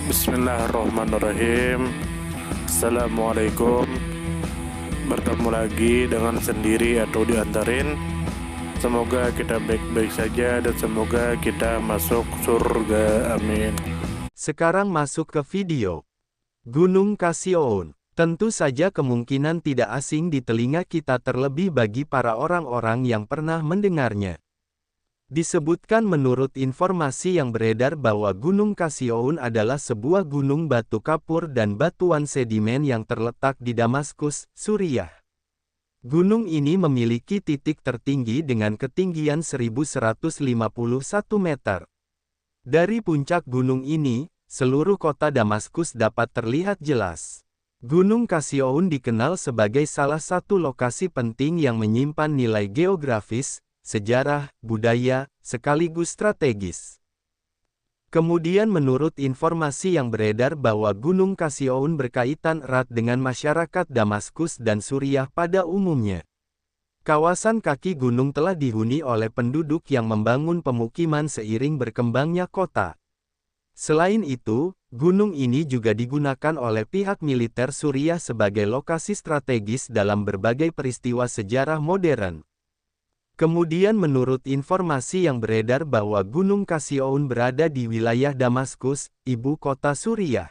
Bismillahirrahmanirrahim. Assalamualaikum. Bertemu lagi dengan sendiri atau diantarin. Semoga kita baik-baik saja dan semoga kita masuk surga. Amin. Sekarang masuk ke video. Gunung Kasioun. Tentu saja kemungkinan tidak asing di telinga kita, terlebih bagi para orang-orang yang pernah mendengarnya. Disebutkan menurut informasi yang beredar bahwa Gunung Kasioun adalah sebuah gunung batu kapur dan batuan sedimen yang terletak di Damaskus, Suriah. Gunung ini memiliki titik tertinggi dengan ketinggian 1151 meter. Dari puncak gunung ini, seluruh kota Damaskus dapat terlihat jelas. Gunung Kasioun dikenal sebagai salah satu lokasi penting yang menyimpan nilai geografis, sejarah, budaya, sekaligus strategis. Kemudian menurut informasi yang beredar bahwa Gunung Kasioun berkaitan erat dengan masyarakat Damaskus dan Suriah pada umumnya. Kawasan kaki gunung telah dihuni oleh penduduk yang membangun pemukiman seiring berkembangnya kota. Selain itu, gunung ini juga digunakan oleh pihak militer Suriah sebagai lokasi strategis dalam berbagai peristiwa sejarah modern. Kemudian menurut informasi yang beredar bahwa Gunung Kasioun berada di wilayah Damaskus, ibu kota Suriah.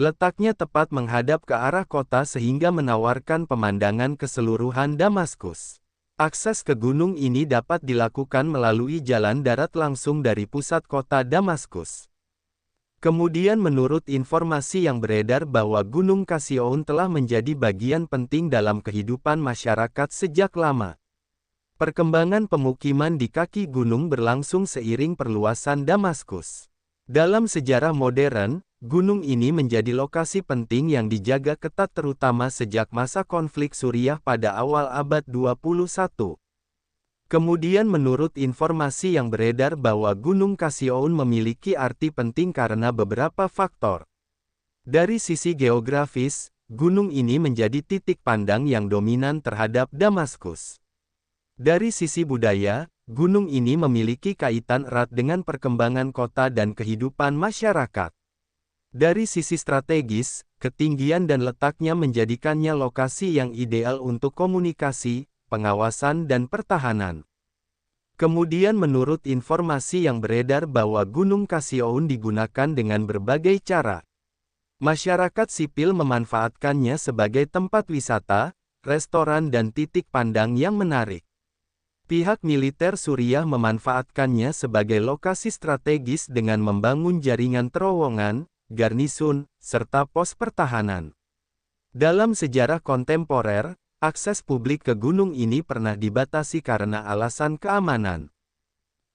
Letaknya tepat menghadap ke arah kota sehingga menawarkan pemandangan keseluruhan Damaskus. Akses ke gunung ini dapat dilakukan melalui jalan darat langsung dari pusat kota Damaskus. Kemudian menurut informasi yang beredar bahwa Gunung Kasioun telah menjadi bagian penting dalam kehidupan masyarakat sejak lama. Perkembangan pemukiman di kaki gunung berlangsung seiring perluasan Damaskus. Dalam sejarah modern, gunung ini menjadi lokasi penting yang dijaga ketat terutama sejak masa konflik Suriah pada awal abad 21. Kemudian menurut informasi yang beredar bahwa Gunung Kasioun memiliki arti penting karena beberapa faktor. Dari sisi geografis, gunung ini menjadi titik pandang yang dominan terhadap Damaskus. Dari sisi budaya, gunung ini memiliki kaitan erat dengan perkembangan kota dan kehidupan masyarakat. Dari sisi strategis, ketinggian dan letaknya menjadikannya lokasi yang ideal untuk komunikasi, pengawasan dan pertahanan. Kemudian menurut informasi yang beredar bahwa Gunung Kasioun digunakan dengan berbagai cara. Masyarakat sipil memanfaatkannya sebagai tempat wisata, restoran dan titik pandang yang menarik. Pihak militer Suriah memanfaatkannya sebagai lokasi strategis dengan membangun jaringan terowongan, garnisun, serta pos pertahanan. Dalam sejarah kontemporer, akses publik ke gunung ini pernah dibatasi karena alasan keamanan.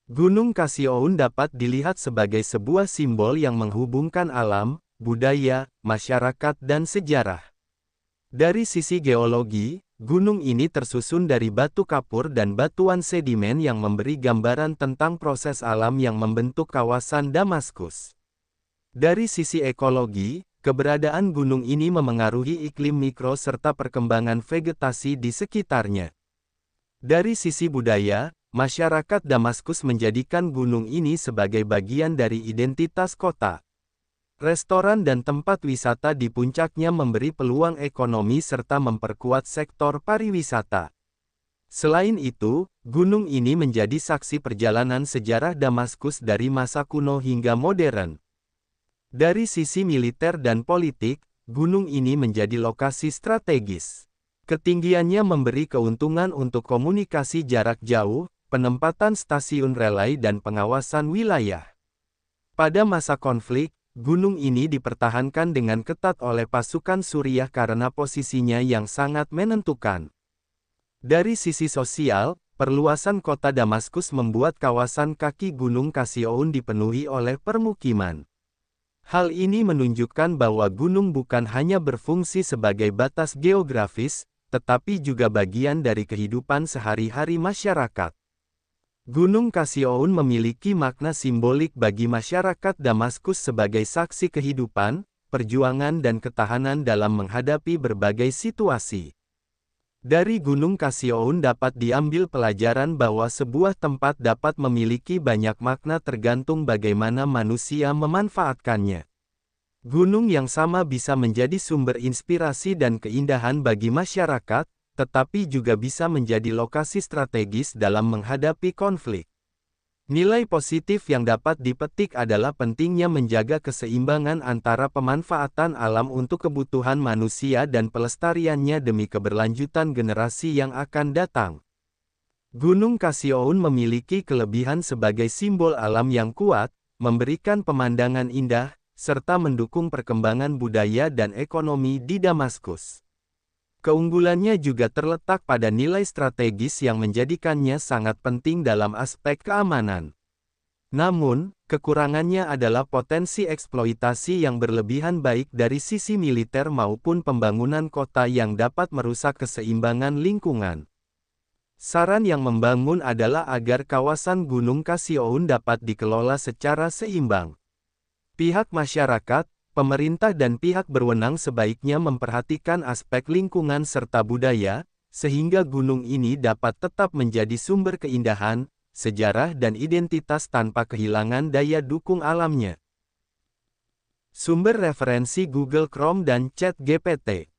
Gunung Kasioun dapat dilihat sebagai sebuah simbol yang menghubungkan alam, budaya, masyarakat dan sejarah. Dari sisi geologi, gunung ini tersusun dari batu kapur dan batuan sedimen yang memberi gambaran tentang proses alam yang membentuk kawasan Damaskus. Dari sisi ekologi, keberadaan gunung ini memengaruhi iklim mikro serta perkembangan vegetasi di sekitarnya. Dari sisi budaya, masyarakat Damaskus menjadikan gunung ini sebagai bagian dari identitas kota. Restoran dan tempat wisata di puncaknya memberi peluang ekonomi serta memperkuat sektor pariwisata. Selain itu, gunung ini menjadi saksi perjalanan sejarah Damaskus dari masa kuno hingga modern. Dari sisi militer dan politik, gunung ini menjadi lokasi strategis. Ketinggiannya memberi keuntungan untuk komunikasi jarak jauh, penempatan stasiun relay dan pengawasan wilayah. Pada masa konflik, gunung ini dipertahankan dengan ketat oleh pasukan Suriah karena posisinya yang sangat menentukan. Dari sisi sosial, perluasan kota Damaskus membuat kawasan kaki Gunung Kasioun dipenuhi oleh permukiman. Hal ini menunjukkan bahwa gunung bukan hanya berfungsi sebagai batas geografis, tetapi juga bagian dari kehidupan sehari-hari masyarakat. Gunung Kasioun memiliki makna simbolik bagi masyarakat Damaskus sebagai saksi kehidupan, perjuangan dan ketahanan dalam menghadapi berbagai situasi. Dari Gunung Kasioun dapat diambil pelajaran bahwa sebuah tempat dapat memiliki banyak makna tergantung bagaimana manusia memanfaatkannya. Gunung yang sama bisa menjadi sumber inspirasi dan keindahan bagi masyarakat, tetapi juga bisa menjadi lokasi strategis dalam menghadapi konflik. Nilai positif yang dapat dipetik adalah pentingnya menjaga keseimbangan antara pemanfaatan alam untuk kebutuhan manusia dan pelestariannya demi keberlanjutan generasi yang akan datang. Gunung Kasioun memiliki kelebihan sebagai simbol alam yang kuat, memberikan pemandangan indah, serta mendukung perkembangan budaya dan ekonomi di Damaskus. Keunggulannya juga terletak pada nilai strategis yang menjadikannya sangat penting dalam aspek keamanan. Namun, kekurangannya adalah potensi eksploitasi yang berlebihan baik dari sisi militer maupun pembangunan kota yang dapat merusak keseimbangan lingkungan. Saran yang membangun adalah agar kawasan Gunung Kasioun dapat dikelola secara seimbang. Pihak masyarakat, pemerintah dan pihak berwenang sebaiknya memperhatikan aspek lingkungan serta budaya, sehingga gunung ini dapat tetap menjadi sumber keindahan, sejarah dan identitas tanpa kehilangan daya dukung alamnya. Sumber referensi Google Chrome dan ChatGPT.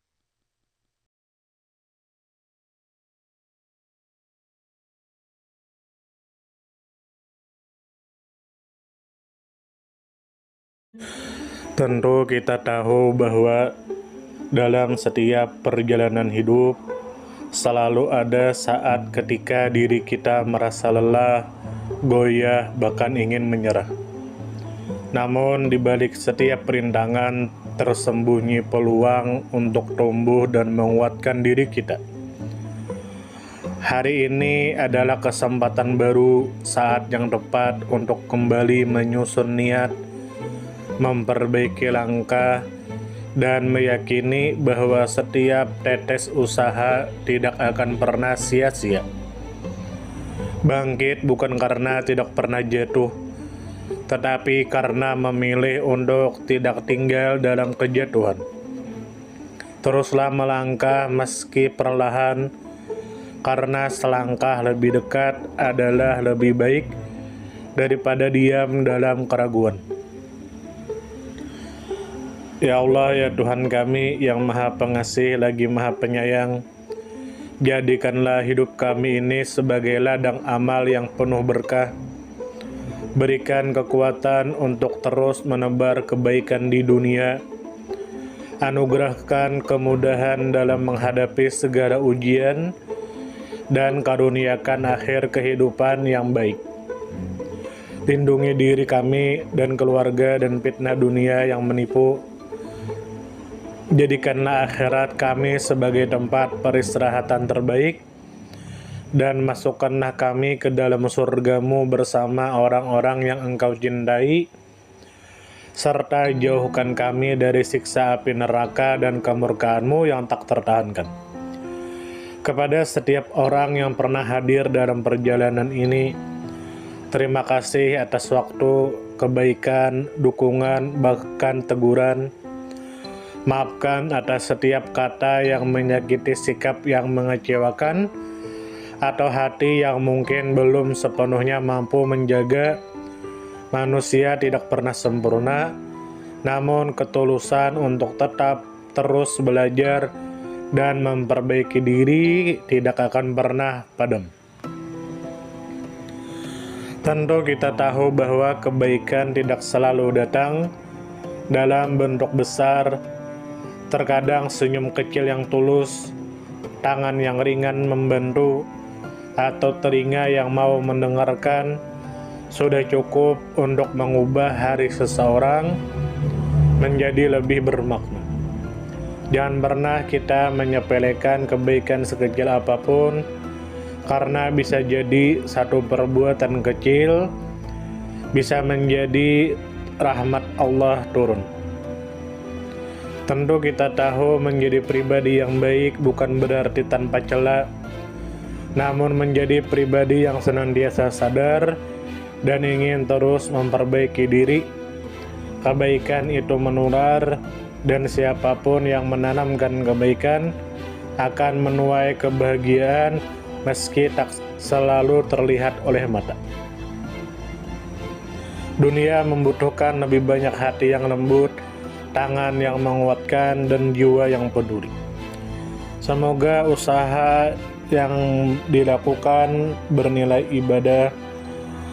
Tentu kita tahu bahwa dalam setiap perjalanan hidup selalu ada saat ketika diri kita merasa lelah, goyah, bahkan ingin menyerah. Namun di balik setiap perintangan tersembunyi peluang untuk tumbuh dan menguatkan diri kita. Hari ini adalah kesempatan baru, saat yang tepat untuk kembali menyusun niat, memperbaiki langkah, dan meyakini bahwa setiap tetes usaha tidak akan pernah sia-sia. Bangkit bukan karena tidak pernah jatuh, tetapi karena memilih untuk tidak tinggal dalam kejatuhan. Teruslah melangkah meski perlahan, karena selangkah lebih dekat adalah lebih baik daripada diam dalam keraguan. Ya Allah, ya Tuhan kami yang Maha Pengasih lagi Maha Penyayang, jadikanlah hidup kami ini sebagai ladang amal yang penuh berkah. Berikan kekuatan untuk terus menebar kebaikan di dunia. Anugerahkan kemudahan dalam menghadapi segala ujian, dan karuniakan akhir kehidupan yang baik. Lindungi diri kami dan keluarga dan fitnah dunia yang menipu. Jadikanlah akhirat kami sebagai tempat peristirahatan terbaik, dan masukkanlah kami ke dalam surga-Mu bersama orang-orang yang Engkau cintai, serta jauhkan kami dari siksa api neraka dan kemurkaan-Mu yang tak tertahankan. Kepada setiap orang yang pernah hadir dalam perjalanan ini, terima kasih atas waktu, kebaikan, dukungan, bahkan teguran. Maafkan atas setiap kata yang menyakiti, sikap yang mengecewakan, atau hati yang mungkin belum sepenuhnya mampu menjaga. Manusia tidak pernah sempurna, namun ketulusan untuk tetap terus belajar dan memperbaiki diri tidak akan pernah padam. Tentu kita tahu bahwa kebaikan tidak selalu datang dalam bentuk besar. Terkadang senyum kecil yang tulus, tangan yang ringan membantu, atau telinga yang mau mendengarkan sudah cukup untuk mengubah hari seseorang menjadi lebih bermakna. Jangan pernah kita menyepelekan kebaikan sekecil apapun, karena bisa jadi satu perbuatan kecil bisa menjadi rahmat Allah turun. Tentu kita tahu menjadi pribadi yang baik bukan berarti tanpa celah, namun menjadi pribadi yang senantiasa sadar dan ingin terus memperbaiki diri. Kebaikan itu menular, dan siapapun yang menanamkan kebaikan akan menuai kebahagiaan meski tak selalu terlihat oleh mata. Dunia membutuhkan lebih banyak hati yang lembut, tangan yang menguatkan, dan jiwa yang peduli. Semoga usaha yang dilakukan bernilai ibadah.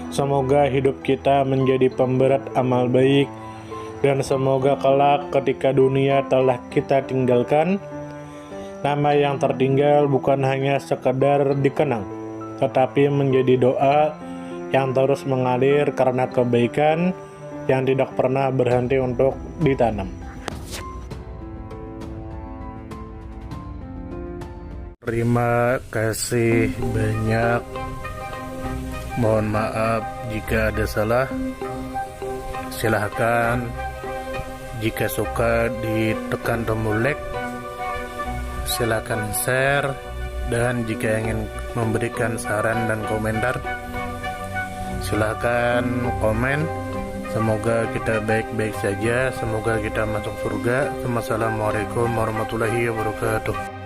Semoga hidup kita menjadi pemberat amal baik, dan semoga kelak ketika dunia telah kita tinggalkan, nama yang tertinggal bukan hanya sekedar dikenang, tetapi menjadi doa yang terus mengalir karena kebaikan yang tidak pernah berhenti untuk ditanam. Terima kasih banyak. Mohon maaf jika ada salah. Silahkan jika suka ditekan tombol like, silahkan share, dan jika ingin memberikan saran dan komentar, silahkan komen. Semoga kita baik-baik saja, semoga kita masuk surga. Wassalamualaikum warahmatullahi wabarakatuh.